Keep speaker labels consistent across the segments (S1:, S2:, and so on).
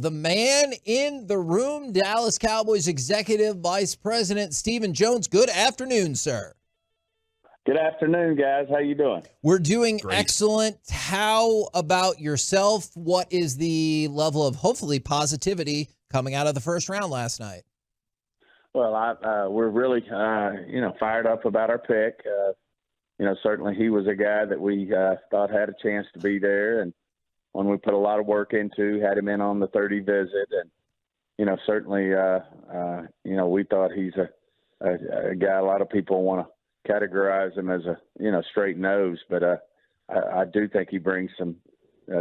S1: the man in the room, Dallas Cowboys Executive Vice President Stephen Jones. Good afternoon, sir.
S2: Good afternoon, guys. How you doing?
S1: We're doing
S3: Great.
S1: excellent. How about yourself? What is the level of, hopefully, positivity coming out of the first round last night?
S2: Well, we're really, fired up about our pick. Certainly he was a guy that we thought had a chance to be there, and one we put a lot of work into, had him in on the 30 visit, and, certainly, we thought he's a guy a lot of people want to categorize him as a, straight nose, but I do think he brings some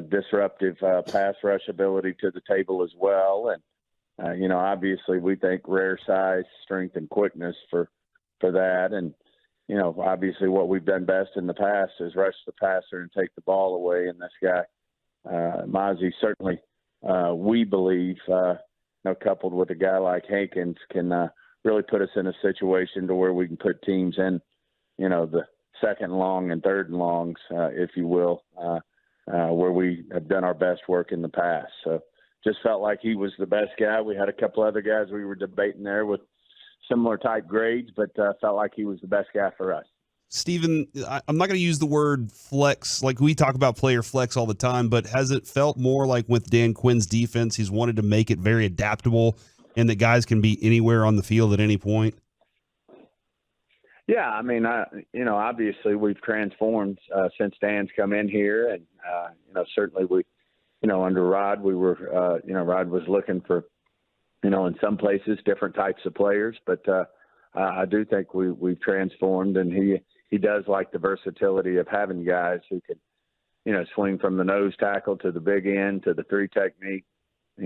S2: disruptive pass rush ability to the table as well. And, obviously we think rare size, strength, and quickness for that. And, obviously what we've done best in the past is rush the passer and take the ball away. And this guy, Mozzie, certainly we believe, coupled with a guy like Hankins, can really put us in a situation to where we can put teams in, the second and long and third and longs, if you will, where we have done our best work in the past. So just felt like he was the best guy. We had a couple other guys we were debating there with similar type grades, but felt like he was the best guy for us.
S3: Stephen, I'm not going to use the word flex. Like, we talk about player flex all the time, but has it felt more like with Dan Quinn's defense, he's wanted to make it very adaptable and that guys can be anywhere on the field at any point?
S2: Yeah, I mean, obviously we've transformed since Dan's come in here, and certainly we, under Rod, we were, Rod was looking for, in some places different types of players, but I do think we've transformed, and he does like the versatility of having guys who can, swing from the nose tackle to the big end to the three technique.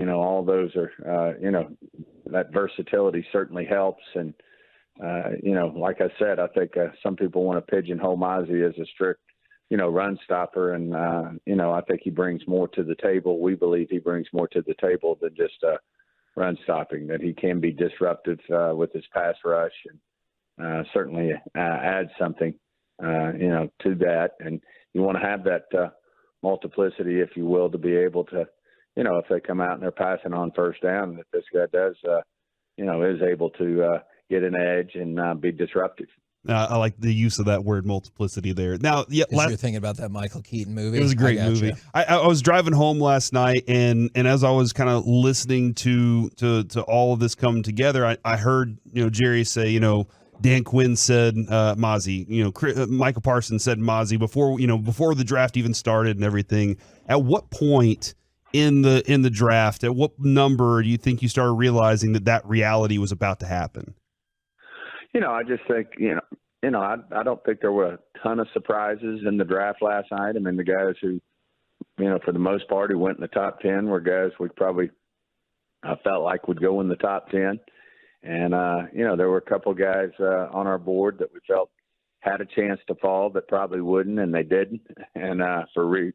S2: All those are, that versatility certainly helps. And, like I said, I think some people want to pigeonhole Mozzie as a strict, run stopper. And, I think he brings more to the table. We believe he brings more to the table than just run stopping, that he can be disruptive with his pass rush, and certainly add something, to that. And you want to have that multiplicity, if you will, to be able to, if they come out and they're passing on first down, that this guy does, is able to get an edge and be disruptive.
S3: I like the use of that word multiplicity there. Now, yeah,
S1: You're thinking about that Michael Keaton movie.
S3: It was a great movie. I was driving home last night, and as I was kind of listening to all of this come together, I heard Jerry say, Dan Quinn said Mozzie, Michael Parsons said Mozzie before the draft even started and everything. At what point in the draft, at what number do you think you started realizing that reality was about to happen?
S2: I just think, I don't think there were a ton of surprises in the draft last night. I mean, the guys who, for the most part, who went in the top 10 were guys we probably felt like would go in the top 10. And, there were a couple guys on our board that we felt had a chance to fall that probably wouldn't, and they didn't. And for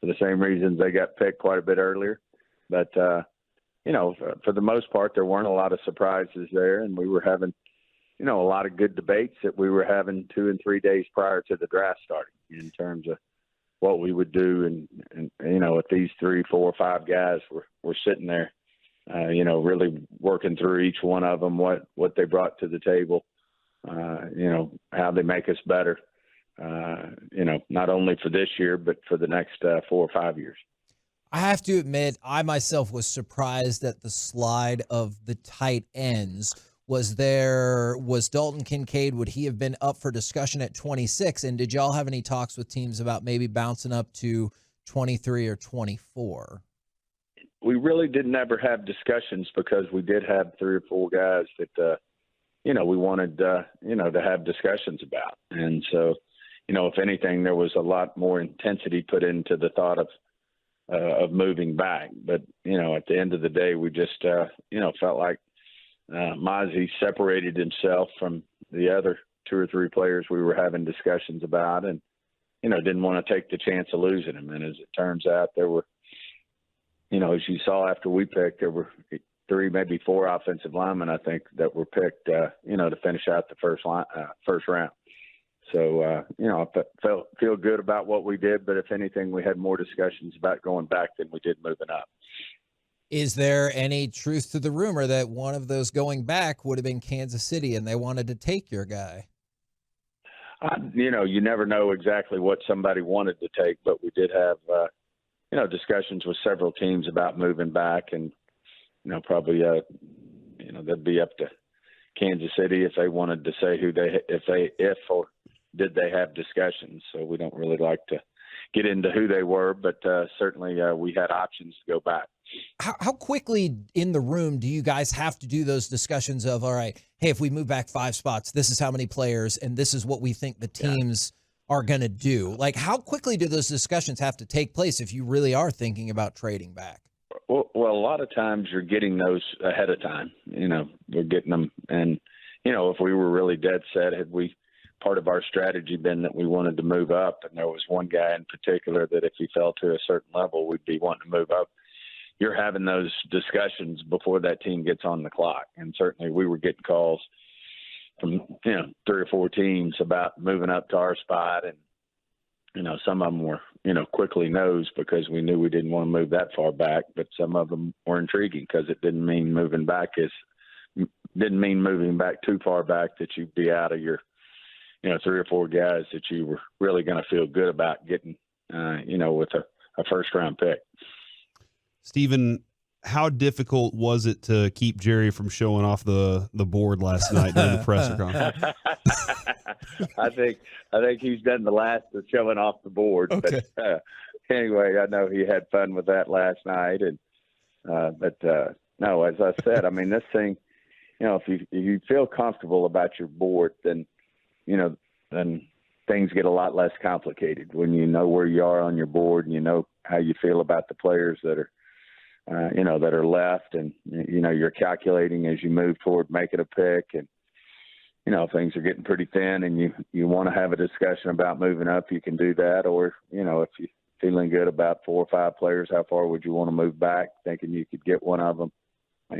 S2: the same reasons they got picked quite a bit earlier. But, for the most part, there weren't a lot of surprises there, and we were having a lot of good debates that we were having 2 and 3 days prior to the draft starting in terms of what we would do. And if these 3, 4, 5 guys were sitting there, really working through each one of them, what they brought to the table, how they make us better, not only for this year, but for the next 4 or 5 years.
S1: I have to admit, I myself was surprised at the slide of the tight ends. Was Dalton Kincaid, would he have been up for discussion at 26? And did y'all have any talks with teams about maybe bouncing up to 23 or 24?
S2: We really didn't ever have discussions because we did have 3 or 4 guys that, we wanted, to have discussions about. And so, if anything, there was a lot more intensity put into the thought of moving back. But, at the end of the day, we just, felt like Mozzie separated himself from the other 2 or 3 players we were having discussions about, and didn't want to take the chance of losing him. And as it turns out, there were, as you saw after we picked, there were 3, maybe 4 offensive linemen, I think, that were picked, to finish out the first round. So, I feel good about what we did, but if anything, we had more discussions about going back than we did moving up.
S1: Is there any truth to the rumor that one of those going back would have been Kansas City and they wanted to take your guy?
S2: You never know exactly what somebody wanted to take, but we did have, discussions with several teams about moving back, and, probably, that'd be up to Kansas City if they wanted to say if or did they have discussions. So we don't really like to get into who they were, but certainly we had options to go back.
S1: How quickly in the room do you guys have to do those discussions of, all right, hey, if we move back 5 spots, this is how many players, and this is what we think the teams are going to do? Like, how quickly do those discussions have to take place if you really are thinking about trading back?
S2: Well, a lot of times you're getting those ahead of time. We're getting them. And, if we were really dead set, had we part of our strategy been that we wanted to move up, and there was one guy in particular that if he fell to a certain level, we'd be wanting to move up. You're having those discussions before that team gets on the clock. And certainly we were getting calls from, 3 or 4 teams about moving up to our spot. And, some of them were, quickly no's because we knew we didn't want to move that far back. But some of them were intriguing because it didn't mean moving back too far back that you'd be out of your, 3 or 4 guys that you were really going to feel good about getting, with a first-round pick.
S3: Stephen, how difficult was it to keep Jerry from showing off the board last night during the presser conference?
S2: I think he's done the last of showing off the board.
S1: Okay.
S2: But anyway, I know he had fun with that last night. And no, as I said, I mean, this thing, if you feel comfortable about your board, then things get a lot less complicated when you know where you are on your board and you know how you feel about the players that are that are left, and you're calculating as you move toward making a pick, and things are getting pretty thin, and you want to have a discussion about moving up, you can do that, or if you're feeling good about 4 or 5 players, how far would you want to move back, thinking you could get one of them,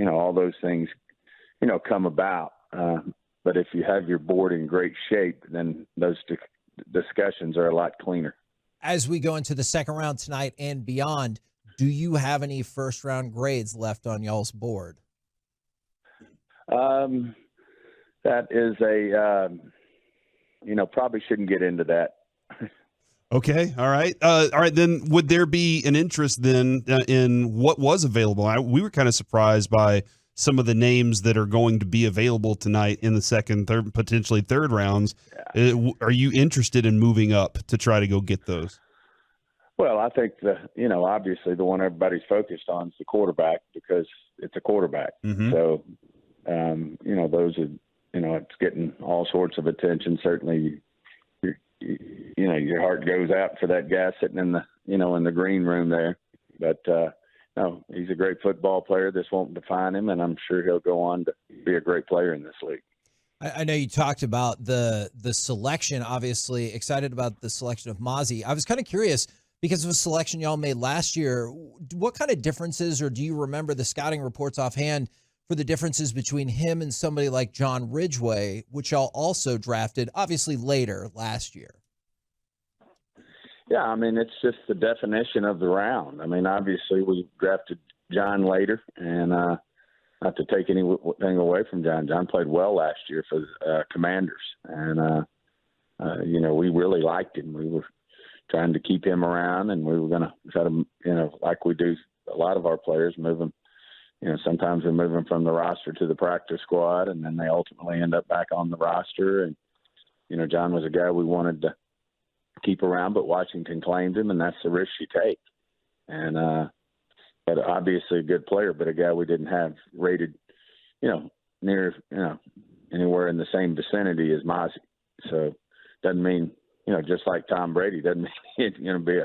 S2: all those things come about. But if you have your board in great shape, then those discussions are a lot cleaner.
S1: As we go into the second round tonight and beyond, do you have any first-round grades left on y'all's board?
S2: That is probably shouldn't get into that.
S3: Okay. All right. Then would there be an interest then in what was available? We were kind of surprised by some of the names that are going to be available tonight in the second, third, potentially third rounds. Yeah. Are you interested in moving up to try to go get those?
S2: Well, I think obviously the one everybody's focused on is the quarterback because it's a quarterback. Mm-hmm. So, those are, it's getting all sorts of attention. Certainly, your heart goes out for that guy sitting in the, in the green room there. But, no, he's a great football player. This won't define him, and I'm sure he'll go on to be a great player in this league.
S1: I know you talked about the selection, obviously excited about the selection of Mozzie. I was kind of curious, because of a selection y'all made last year, what kind of differences, or do you remember the scouting reports offhand for the differences between him and somebody like John Ridgeway, which y'all also drafted, obviously later last year?
S2: Yeah, I mean, it's just the definition of the round. I mean, obviously we drafted John later, and not to take anything away from John. John played well last year for the Commanders, and, we really liked him. We were trying to keep him around, and we were going to try to, like we do a lot of our players, move them. Sometimes we move them from the roster to the practice squad, and then they ultimately end up back on the roster. And, John was a guy we wanted to keep around, but Washington claimed him, and that's the risk you take. And, but obviously a good player, but a guy we didn't have rated, near, anywhere in the same vicinity as Mozzie. So doesn't mean, just like Tom Brady, doesn't mean he's going to be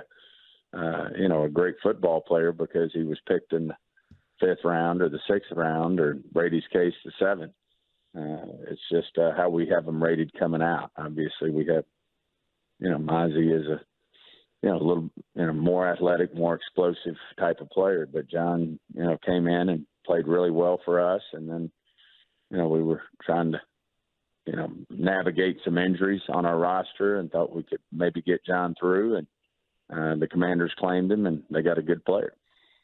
S2: a great football player because he was picked in the 5th round or the 6th round, or Brady's case, the 7th. It's just how we have them rated coming out. Obviously we have, Mozzie is a little, more athletic, more explosive type of player, but John, came in and played really well for us. And then, we were trying to, navigate some injuries on our roster and thought we could maybe get John through, and the Commanders claimed him, and they got a good player.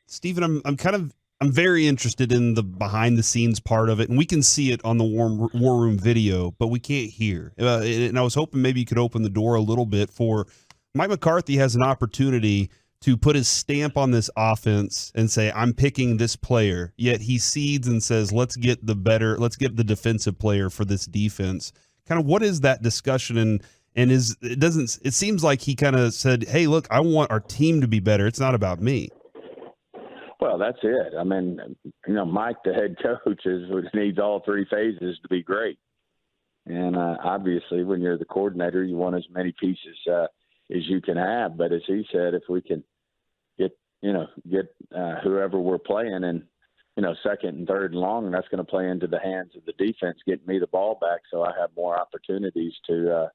S3: Stephen, I'm kind of I'm very interested in the behind the scenes part of it, and we can see it on the War Room video, but we can't hear. And I was hoping maybe you could open the door a little bit for Mike McCarthy has an opportunity to put his stamp on this offense and say, I'm picking this player. Yet he cedes and says, let's get the defensive player for this defense. Kind of what is that discussion? And it seems like he kind of said, hey, look, I want our team to be better. It's not about me.
S2: Well, that's it. I mean, Mike, the head coach, needs all three phases to be great. And obviously, when you're the coordinator, you want as many pieces as you can have. But as he said, if we can get whoever we're playing and, second and third and long, that's going to play into the hands of the defense, getting me the ball back so I have more opportunities to,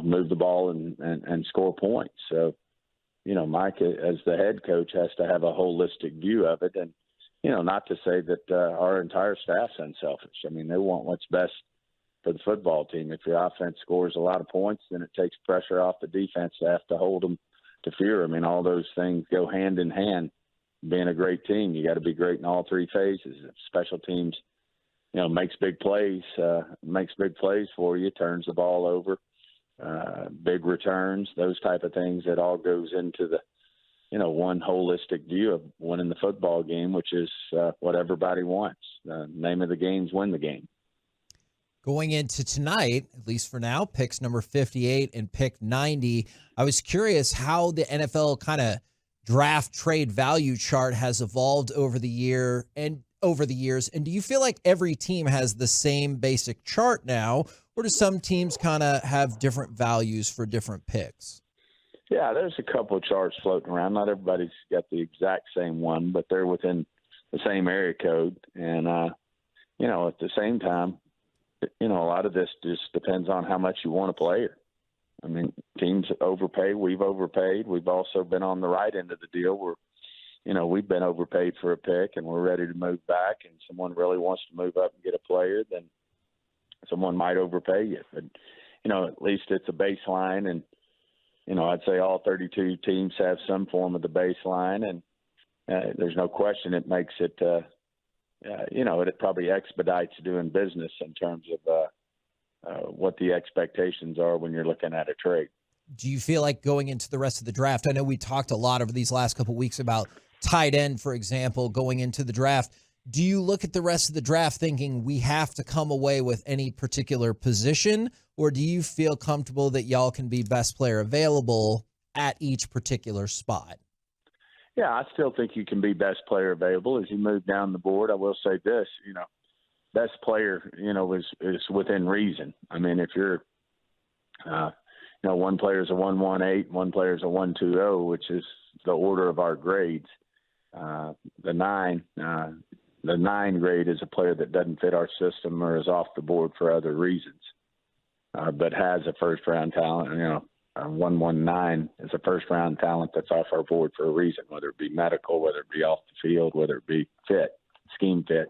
S2: move the ball and score points. So, Mike, as the head coach, has to have a holistic view of it. And, not to say that our entire staff's unselfish. I mean, they want what's best for the football team. If your offense scores a lot of points, then it takes pressure off the defense to have to hold them to fear. I mean, all those things go hand in hand. Being a great team, you got to be great in all three phases. If special teams, makes big plays for you, turns the ball over, big returns, those type of things, that all goes into the, one holistic view of winning the football game, which is what everybody wants. The name of the game is win the game.
S1: Going into tonight, at least for now, picks number 58 and pick 90. I was curious how the NFL kind of draft trade value chart has evolved over the years. And do you feel like every team has the same basic chart now, or do some teams kind of have different values for different picks?
S2: Yeah, there's a couple of charts floating around. Not everybody's got the exact same one, but they're within the same area code. And, at the same time, a lot of this just depends on how much you want a player. I mean, teams overpay. We've overpaid. We've also been on the right end of the deal where, we've been overpaid for a pick and we're ready to move back, and someone really wants to move up and get a player, then someone might overpay you. But, at least it's a baseline. And, I'd say all 32 teams have some form of the baseline. And there's no question it makes it it probably expedites doing business in terms of what the expectations are when you're looking at a trade.
S1: Do you feel like going into the rest of the draft? I know we talked a lot over these last couple of weeks about tight end, for example, going into the draft. Do you look at the rest of the draft thinking we have to come away with any particular position, or do you feel comfortable that y'all can be best player available at each particular spot?
S2: Yeah, I still think you can be best player available as you move down the board. I will say this, best player, is within reason. I mean, if you're, one player is a 118, one player is a 120, which is the order of our grades. The nine grade is a player that doesn't fit our system or is off the board for other reasons, but has a first round talent. 119 is a first-round talent that's off our board for a reason, whether it be medical, whether it be off the field, whether it be scheme fit.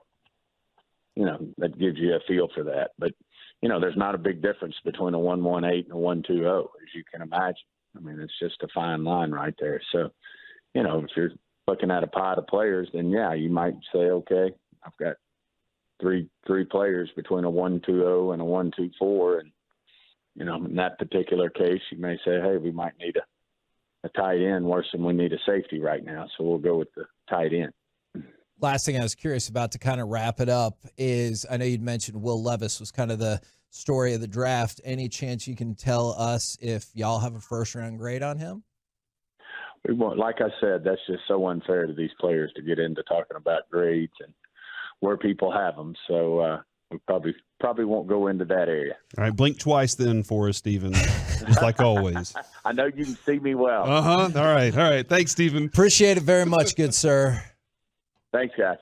S2: That gives you a feel for that. But, there's not a big difference between a 118 and a 120, as you can imagine. I mean, it's just a fine line right there. So, if you're looking at a pot of players, then, yeah, you might say, okay, I've got three players between a 120 and a 124, and in that particular case, you may say, hey, we might need a tight end worse than we need a safety right now, so we'll go with the tight end.
S1: Last thing I was curious about to kind of wrap it up is, I know you'd mentioned Will Levis was kind of the story of the draft. Any chance you can tell us if y'all have a first-round grade on him?
S2: We won't. Like I said, that's just so unfair to these players to get into talking about grades and where people have them. So we probably won't go into that area.
S3: All right, blink twice then for us, Stephen, just like always.
S2: I know you can see me well.
S3: All right. Thanks, Stephen.
S1: Appreciate it very much, good sir.
S2: Thanks, guys.